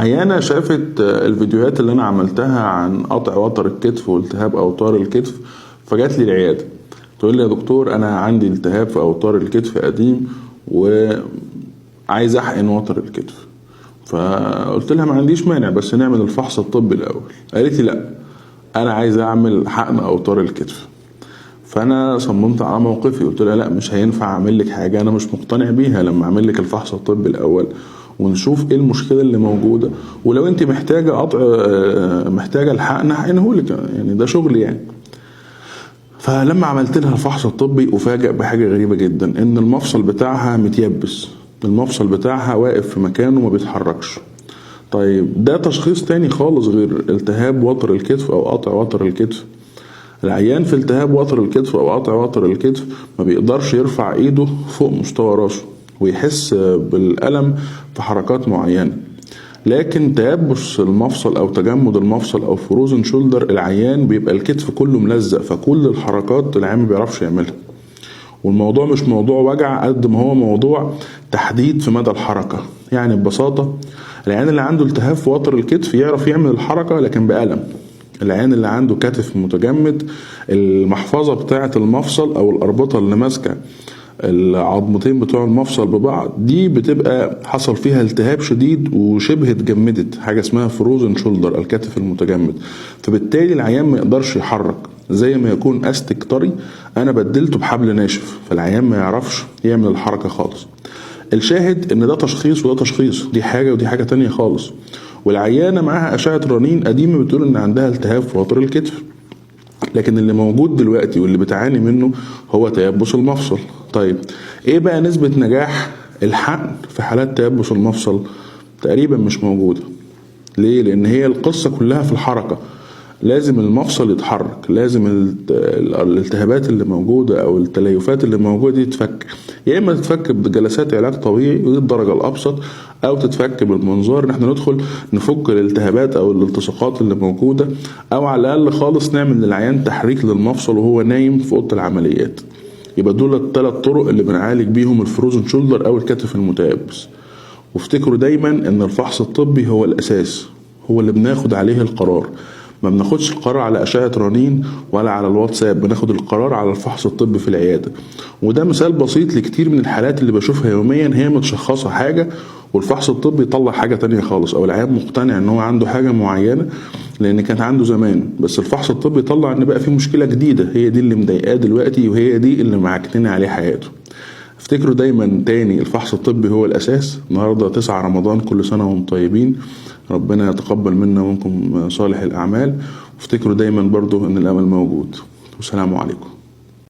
عيانة شافت الفيديوهات اللي أنا عملتها عن قطع وتر الكتف والتهاب أوتار الكتف، فجات لي العيادة تقول لي يا دكتور أنا عندي التهاب في أوتار الكتف قديم وعايز أحقن وتر الكتف. فقلت لها ما عنديش مانع بس نعمل الفحص الطبي الأول. قالت لي لا أنا عايز أعمل حقن أوتار الكتف. فأنا صممت على موقفي، قلت لها لا مش هينفع أعمل لك حاجة أنا مش مقتنع بيها لما أعمل لك الفحص الطبي الأول ونشوف ايه المشكله اللي موجوده، ولو انت محتاجه قطع محتاجه الحقن هحقنهولك، يعني ده شغلي يعني. فلما عملت لها الفحص الطبي افاجئ بحاجه غريبه جدا، ان المفصل بتاعها متيبس، المفصل بتاعها واقف في مكانه ما بيتحركش. طيب ده تشخيص تاني خالص غير التهاب وتر الكتف او قطع وتر الكتف. العيان في التهاب وتر الكتف او قطع وتر الكتف ما بيقدرش يرفع ايده فوق مستوى راسه ويحس بالألم في حركات معينة، لكن تيبس المفصل او تجمد المفصل او فروزن شولدر العيان بيبقى الكتف كله ملزق، فكل الحركات العيان ما بيعرفش يعملها. والموضوع مش موضوع وجع قد ما هو موضوع تحديد في مدى الحركة. يعني ببساطة العيان اللي عنده التهاب في وتر الكتف يعرف يعمل الحركة لكن بألم. العيان اللي عنده كتف متجمد المحفظة بتاعة المفصل او الأربطة اللي ماسكة العظمتين بتوع المفصل ببعض دي بتبقى حصل فيها التهاب شديد وشبه اتجمدت، حاجة اسمها فروزن شولدر الكتف المتجمد، فبالتالي العيان ما يقدرش يحرك، زي ما يكون استك طري انا بدلته بحبل ناشف، فالعيان ما يعرفش يعمل الحركة خالص. الشاهد ان ده تشخيص وده تشخيص، دي حاجة ودي حاجة تانية خالص. والعيانة معاها اشعة رنين قديمة بتقول ان عندها التهاب في وتر الكتف، لكن اللي موجود دلوقتي واللي بتعاني منه هو تيبس المفصل. طيب ايه بقى نسبة نجاح الحقن في حالات تيبس المفصل؟ تقريبا مش موجودة. ليه؟ لان هي القصة كلها في الحركة، لازم المفصل يتحرك، لازم الالتهابات اللي موجودة او التليفات اللي موجودة دي تتفك، يا اما تتفك بجلسات علاج طبيعي ودي الدرجة الابسط، او تتفك بالمنظار ان احنا ندخل نفك الالتهابات او الالتصاقات اللي موجودة، او على الاقل خالص نعمل للعيان تحريك للمفصل وهو نايم في اوضه العمليات. يبقى دول الثلاث طرق اللي بنعالج بيهم الفروزن شولدر او الكتف المتيبس. وافتكروا دايما ان الفحص الطبي هو الاساس، هو اللي بناخد عليه القرار، ما بناخدش القرار على أشعة رنين ولا على الواتساب، بناخد القرار على الفحص الطبي في العيادة. وده مثال بسيط لكتير من الحالات اللي بشوفها يوميا، هي متشخصة حاجة والفحص الطبي يطلع حاجة تانية خالص، او العيان مقتنع ان هو عنده حاجة معينة لان كانت عنده زمان، بس الفحص الطبي يطلع ان بقى في مشكلة جديدة هي دي اللي مضايقاه دلوقتي وهي دي اللي معكنين عليه حياته. افتكروا دايما تاني الفحص الطبي هو الاساس. النهاردة 9 رمضان، كل سنة وانتم طيبين، ربنا يتقبل منا ومنكم صالح الاعمال. وافتكروا دايما برضو ان الامل موجود، والسلام عليكم.